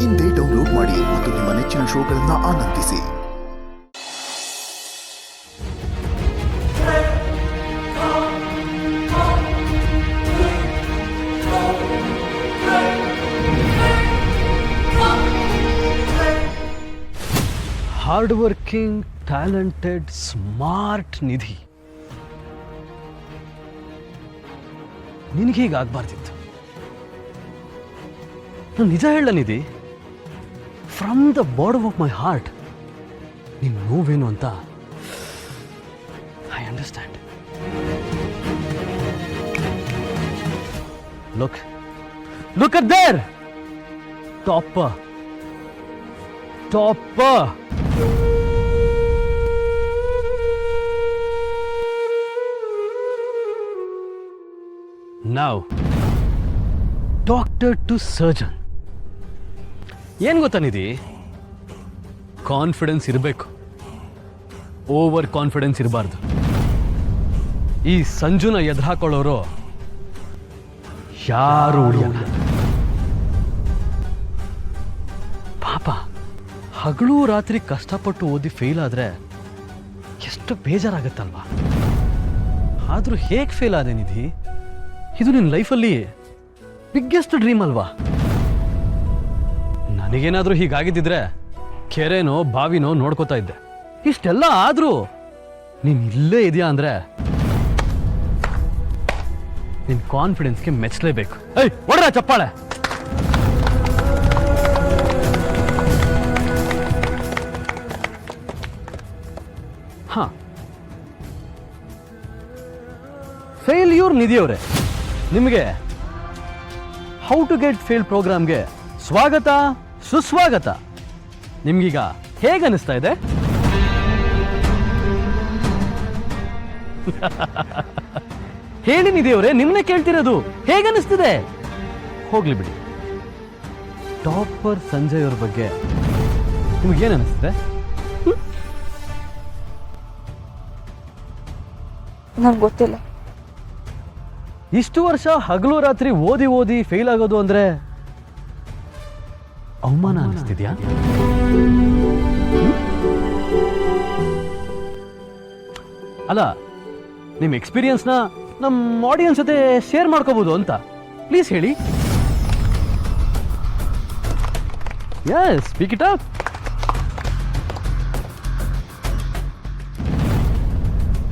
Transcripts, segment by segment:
ಇಂದೇ ಡೌನ್ಲೋಡ್ ಮಾಡಿ ಮತ್ತು ನಿಮ್ಮ ನೆಚ್ಚಿನ ಶೋಗಳನ್ನು ಆನಂದಿಸಿ. Hard working, talented, smart Nidhi. ನಿನಗೀಗಾಗಬಾರ್ದಿತ್ತು. ನಾನು ನಿಜ ಹೇಳ Nidhi, from the bottom of my heart ನಿನ್ನ ನೋವೇನು ಅಂತ I understand. Look at there, topper. Now, doctor to surgeon. ಏನು ಗೊತ್ತಾ ನಿಧಿ, ಕಾನ್ಫಿಡೆನ್ಸ್ ಇರಬೇಕು, ಓವರ್ ಕಾನ್ಫಿಡೆನ್ಸ್ ಇರಬಾರ್ದು. ಈ ಸಂಜುನ ಎದುರಾಕೊಳ್ಳೋರು ಯಾರು ಉಳಿಯಲ್ಲ. ಪಾಪ ಹಗಲು ರಾತ್ರಿ ಕಷ್ಟಪಟ್ಟು ಓದಿ ಫೇಲ್ ಆದ್ರೆ ಎಷ್ಟು ಬೇಜಾರಾಗತ್ತಲ್ವಾ. ಆದ್ರೂ ಹೇಗೆ ಫೇಲ್ ಆದೆ ನಿಧಿ? ಇದು ನಿನ್ನ ಲೈಫಲ್ಲಿ ಬಿಗ್ಗೆಸ್ಟ್ ಡ್ರೀಮ್ ಅಲ್ವಾ? ನನಗೇನಾದ್ರೂ ಹೀಗಾಗಿದ್ದಿದ್ರೆ ಕೆರೆನೋ ಬಾವಿನೋ ನೋಡ್ಕೋತಾ ಇದ್ದೆ. ಇಷ್ಟೆಲ್ಲ ಆದ್ರೂ ನೀನ್ ಇಲ್ಲೇ ಇದೆಯಾ ಅಂದ್ರೆ ನಿನ್ ಕಾನ್ಫಿಡೆನ್ಸ್ಗೆ ಮೆಚ್ಚಲೇಬೇಕು. ಒಡ್ರ ಚಪ್ಪಾಳೆ. ಹಾ, ಫೇಲ್ಯೂರ್ ನಿಧಿಯವರೇ, ನಿಮಗೆ ಹೌ ಟು ಗೆಟ್ ಫೇಲ್ ಪ್ರೋಗ್ರಾಮ್ಗೆ ಸ್ವಾಗತ, ಸುಸ್ವಾಗತ. ನಿಮ್ಗೀಗ ಹೇಗೆ ಅನಿಸ್ತಾ ಇದೆ? ಹೇಳಿ ನಿಧಿಯವರೇ, ನಿಮ್ಮನ್ನೇ ಕೇಳ್ತಿರೋದು. ಹೇಗನ್ನಿಸ್ತಿದೆ? ಹೋಗ್ಲಿ ಬಿಡಿ. ಟಾಪರ್ ಸಂಜಯ್ ಅವ್ರ ಬಗ್ಗೆ ನಿಮ್ಗೇನು ಅನಿಸ್ತಿದೆ? ನಂಗೆ ಗೊತ್ತಿಲ್ಲ. ಇಷ್ಟು ವರ್ಷ ಹಗಲು ರಾತ್ರಿ ಓದಿ ಓದಿ ಫೇಲ್ ಆಗೋದು ಅಂದ್ರೆ ಅವಮಾನ ಅನಿಸ್ತಿದ್ಯಾ? ಅಲ್ಲ, ನಿಮ್ಮ ಎಕ್ಸ್ಪೀರಿಯನ್ಸ್ನ ನಮ್ಮ ಆಡಿಯನ್ಸ್ ಜೊತೆ ಶೇರ್ ಮಾಡ್ಕೋಬಹುದು ಅಂತ. ಪ್ಲೀಸ್ ಹೇಳಿ. Yes, speak it up.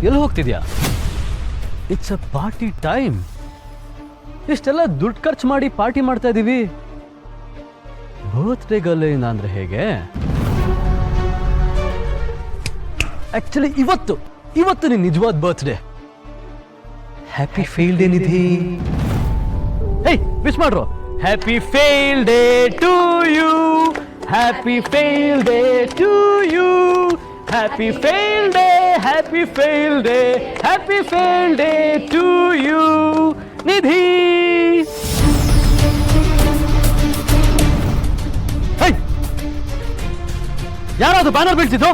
ಎಲ್ಲಿ ಹೋಗ್ತಿದ್ಯಾ? It's a party time. ಇಷ್ಟೆಲ್ಲ ದುಡ್ಡು ಖರ್ಚು ಮಾಡಿ ಪಾರ್ಟಿ ಮಾಡ್ತಾ ಇದ್ದೀವಿ. ಬರ್ತ್ಡೇ ಗರ್ಲ್ ಅಂದ್ರೆ ಹೇಗೆ? ಆಕ್ಚುಲಿ ಇವತ್ತು ನಿನ್ ನಿಜವಾದ birthday. Happy fail day Nidhi. Wish ಮಾಡ್ರು. Happy fail day to you. Happy fail day to you. Happy fail day, happy fail day, happy fail day to you, Nidhi. Hey, ಯಾರದು banner ಬೀಳ್ತಿದ್ದು?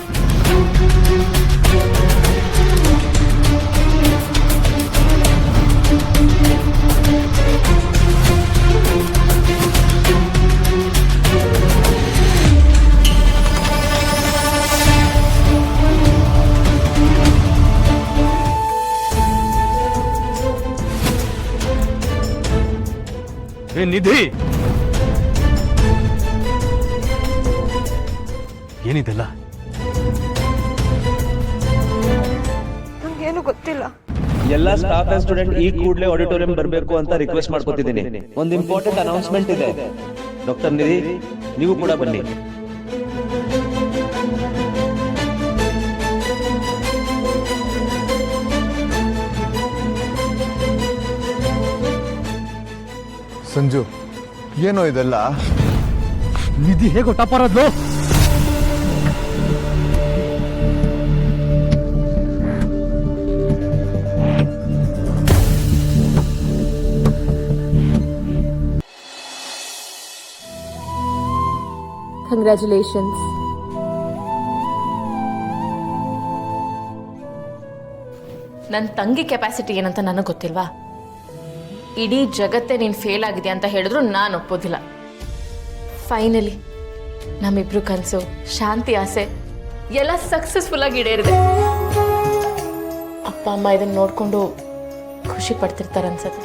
ನಿಧಿ, ಏನಿದೆಲ್ಲ? ನಂಗೇನು ಗೊತ್ತಿಲ್ಲ. ಎಲ್ಲ ಸ್ಟಾಫ್ ಅಂಡ್ ಸ್ಟೂಡೆಂಟ್ ಈ ಕೂಡಲೇ auditorium ಬರಬೇಕು ಅಂತ ರಿಕ್ವೆಸ್ಟ್ ಮಾಡ್ಕೊತಿದ್ದೀನಿ. ಒಂದು ಇಂಪಾರ್ಟೆಂಟ್ ಅನೌನ್ಸ್ಮೆಂಟ್ ಇದೆ. ಡಾಕ್ಟರ್ ನಿಧಿ, ನೀವು ಕೂಡ ಬನ್ನಿ. ಸಂಜು, ಏನೋ ಇದೆಲ್ಲ? ನಿಧಿ ಹೇಗೋ ಟಾಪರ್ ಆದ್ಲು? Congratulations. ನನ್ನ ತಂಗಿ ಕೆಪಾಸಿಟಿ ಏನಂತ ನನಗೆ ಗೊತ್ತಿಲ್ವಾ? ಇಡೀ ಜಗತ್ತೇ ನೀನು ಫೇಲ್ ಆಗಿದೆ ಅಂತ ಹೇಳಿದ್ರು ನಾನು ಒಪ್ಪೋದಿಲ್ಲ. ಫೈನಲಿ ನಮ್ಮಿಬ್ರು ಕನಸು, ಶಾಂತಿ, ಆಸೆ ಎಲ್ಲ ಸಕ್ಸಸ್ಫುಲ್ಲಾಗಿ ಈಡೇರಿದೆ. ಅಪ್ಪ ಅಮ್ಮ ಇದನ್ನ ನೋಡಿಕೊಂಡು ಖುಷಿ ಪಡ್ತಿರ್ತಾರೆ ಅನ್ಸುತ್ತೆ.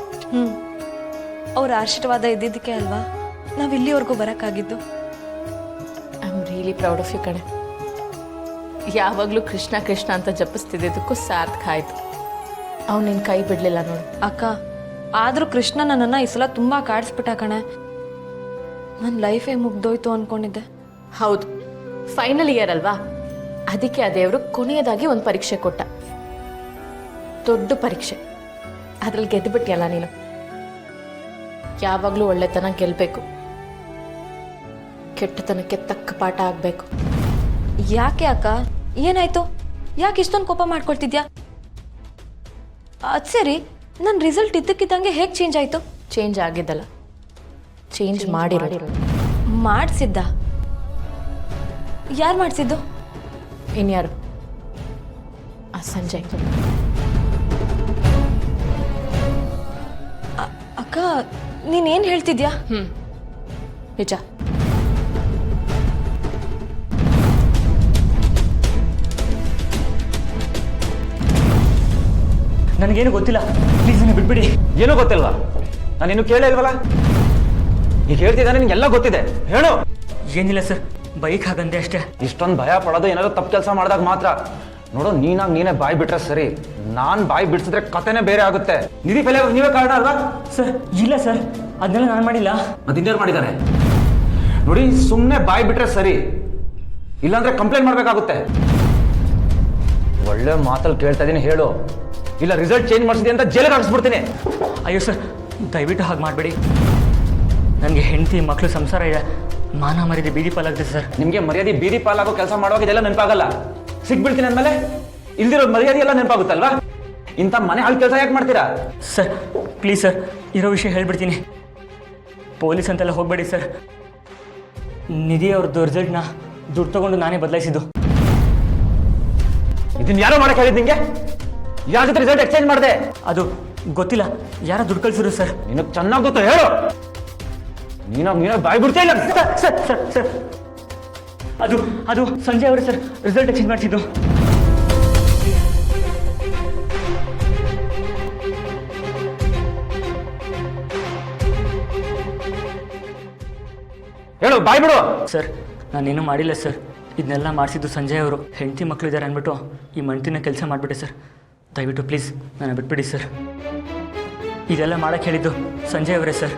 ಅವ್ರ ಆಶೀರ್ವಾದ ಇದ್ದಿದ್ದಕ್ಕೆ ಅಲ್ವಾ ನಾವು ಇಲ್ಲಿವರೆಗೂ ಬರೋಕ್ಕಾಗಿದ್ದು. I am really proud of you ಕಣೆ. ಯಾವಾಗಲೂ ಕೃಷ್ಣ ಕೃಷ್ಣ ಅಂತ ಜಪಿಸ್ತಿದ್ದಕ್ಕೂ ಸಾರ್ಥಕ ಆಯಿತು. ಅವ್ನು ನಿನ್ನ ಕೈ ಬಿಡಲಿಲ್ಲ ನೋಡು. ಅಕ್ಕ, ಆದರೂ ಕೃಷ್ಣ ನನ್ನನ್ನು ಈ ಸಲ ತುಂಬ ಕಾಡಿಸ್ಬಿಟ್ಟ ಕಣೆ. ನನ್ನ ಲೈಫೇ ಮುಗ್ದೋಯ್ತು ಅಂದ್ಕೊಂಡಿದ್ದೆ. ಹೌದು, ಫೈನಲ್ ಇಯರ್ ಅಲ್ವಾ, ಅದಕ್ಕೆ ಆ ದೇವರು ಕೊನೆಯದಾಗಿ ಒಂದು ಪರೀಕ್ಷೆ ಕೊಟ್ಟ. ದೊಡ್ಡ ಪರೀಕ್ಷೆ. ಅದ್ರಲ್ಲಿ ಗೆದ್ದುಬಿಟ್ಟಿಯಲ್ಲ ನೀನು. ಯಾವಾಗಲೂ ಒಳ್ಳೆತನ ಗೆಲ್ಲಬೇಕು, ಕೆಟ್ಟತನಕ್ಕೆ ತಕ್ಕ ಪಾಠ ಆಗಬೇಕು. ಯಾಕೆ ಅಕ್ಕ, ಏನಾಯ್ತು? ಯಾಕೆ ಇಷ್ಟೊಂದು ಕೋಪ ಮಾಡ್ಕೊಳ್ತಿದ್ಯಾ? ಅದು ಸರಿ, ನನ್ನ ರಿಸಲ್ಟ್ ಇದ್ದಕ್ಕಿದ್ದಂಗೆ ಹೇಗೆ ಚೇಂಜ್ ಆಯಿತು? ಚೇಂಜ್ ಆಗಿದ್ದಲ್ಲ, ಚೇಂಜ್ ಮಾಡಿರೋ. ಮಾಡಿಸಿದ್ದ? ಯಾರು ಮಾಡಿಸಿದ್ದು? ಇನ್ಯಾರು? ಆ ಸಂಜಯ್. ಅಕ್ಕ, ನೀನೇನು ಹೇಳ್ತಿದ್ಯಾ? ನಿಜ. ನನಗೇನು ಗೊತ್ತಿಲ್ಲ, ಪ್ಲೀಸ್ ನೀವು ಬಿಟ್ಬಿಡಿ. ಏನೂ ಗೊತ್ತಿಲ್ವಾ? ನಾನಿನ್ನು ಕೇಳೇ ಇಲ್ವಲ್ಲ? ಈಗ ಹೇಳ್ತಿದ್ದಾನೆ, ನಿಂಗೆಲ್ಲ ಗೊತ್ತಿದೆ, ಹೇಳು. ಏನಿಲ್ಲ ಸರ್, ಬೈಕ್ ಹಾಗಂದೆ ಅಷ್ಟೇ. ಇಷ್ಟೊಂದು ಭಯ ಪಡೋದು ಏನಾದ್ರು ತಪ್ಪು ಕೆಲಸ ಮಾಡಿದಾಗ ಮಾತ್ರ. ನೋಡು, ನೀನೇ ಬಾಯಿ ಬಿಟ್ರೆ ಸರಿ, ನಾನು ಬಾಯಿ ಬಿಡಿಸಿದ್ರೆ ಕತೆನೇ ಬೇರೆ ಆಗುತ್ತೆ. ನಿಧಿ ಫೇಲ್ ನೀವೇ ಕಾರಣ ಅಲ್ವಾ? ಸರ್ ಇಲ್ಲ ಸರ್, ಅದನ್ನೆಲ್ಲ ನಾನು ಮಾಡಿಲ್ಲ. ಮತ್ತೆ ಇನ್ಯಾರು ಮಾಡಿದ್ದಾರೆ? ನೋಡಿ, ಸುಮ್ಮನೆ ಬಾಯಿ ಬಿಟ್ರೆ ಸರಿ, ಇಲ್ಲಾಂದ್ರೆ ಕಂಪ್ಲೇಂಟ್ ಮಾಡಬೇಕಾಗುತ್ತೆ. ಒಳ್ಳೆ ಮಾತಲ್ಲಿ ಕೇಳ್ತಾ ಇದ್ದೀನಿ, ಹೇಳು, ಇಲ್ಲ ರಿಸಲ್ಟ್ ಚೇಂಜ್ ಮಾಡಿಸಿದೆ ಅಂತ ಜೈಲಿಗೆ ಹಾಕಿಸ್ಬಿಡ್ತೀನಿ. ಅಯ್ಯೋ ಸರ್, ದಯವಿಟ್ಟು ಹಾಗೆ ಮಾಡಬೇಡಿ. ನನಗೆ ಹೆಂಡತಿ ಮಕ್ಕಳು ಸಂಸಾರ ಇದೆ, ಮಾನ ಮರ್ಯಾದೆ ಬೀದಿ ಪಾಲಾಗ್ತದೆ ಸರ್. ನಿಮಗೆ ಮರ್ಯಾದೆ ಬೀದಿ ಪಾಲಾಗೋ ಕೆಲಸ ಮಾಡುವಾಗ ಇದೆಲ್ಲ ನೆನಪಾಗಲ್ಲ. ಸಿಕ್ಬಿಡ್ತೀನಿ ಅಂದಮೇಲೆ ಇಲ್ದಿರೋ ಮರ್ಯಾದೆ ಎಲ್ಲ ನೆನಪಾಗುತ್ತಲ್ವಾ? ಇಂಥ ಮನೆ ಹಾಳು ಕೆಲಸ ಯಾಕೆ ಮಾಡ್ತೀರಾ? ಸರ್ ಪ್ಲೀಸ್ ಸರ್, ಇರೋ ವಿಷಯ ಹೇಳ್ಬಿಡ್ತೀನಿ. ಪೊಲೀಸ್ ಅಂತೆಲ್ಲ ಹೋಗಬೇಡಿ ಸರ್. ನಿಧಿ ಅವ್ರದ್ದು ರಿಸಲ್ಟ್ನ ದುಡ್ಡು ತಗೊಂಡು ನಾನೇ ಬದಲಾಯಿಸಿದ್ದು. ಇದನ್ನ ಯಾರೋ ಮಾಡಕ್ಕೆ ಹೇಳಿದ್ ನಿಂಗೆ? ಯಾರ ಜೊತೆ ರಿಸಲ್ಟ್ ಎಕ್ಸ್ಚೇಂಜ್ ಮಾಡಿದೆ? ಅದು ಗೊತ್ತಿಲ್ಲ, ಯಾರೋ ದುಡ್ಡು ಕಳ್ಸಿದ್ರು ಸರ್. ನಿನಗೆ ಚೆನ್ನಾಗಿ ಗೊತ್ತು, ಹೇಳು. ನೀನಾಗ ಬಾಯಿ ಬಿಡ್ತಾ ಇಲ್ಲ. ಸರ್ ಸರ್ ಸರ್ ಅದು ಸಂಜಯ್ ಅವರು ಸರ್ ರಿಸಲ್ಟ್ ಎಕ್ಸ್ಚೇಂಜ್ ಮಾಡಿಸಿದ್ದು. ಹೇಳು, ಬಾಯಿ ಬಿಡು. ಸರ್ ನಾನೇನು ಮಾಡಿಲ್ಲ ಸರ್, ಇದನ್ನೆಲ್ಲ ಮಾಡಿಸಿದ್ದು ಸಂಜಯ್ ಅವರು. ಹೆಂಡತಿ ಮಕ್ಕಳು ಇದ್ದಾರೆ ಅಂದ್ಬಿಟ್ಟು ಈ ಮಂಟಿನ ಕೆಲಸ ಮಾಡಿಬಿಟ್ಟೆ ಸರ್. ದಯವಿಟ್ಟು ಪ್ಲೀಸ್ ನನ್ನ ಬಿಟ್ಬಿಡಿ ಸರ್. ಇದೆಲ್ಲ ಮಾಡೋಕ್ಕೆ ಹೇಳಿದ್ದು ಸಂಜಯ್ ಅವರೇ ಸರ್.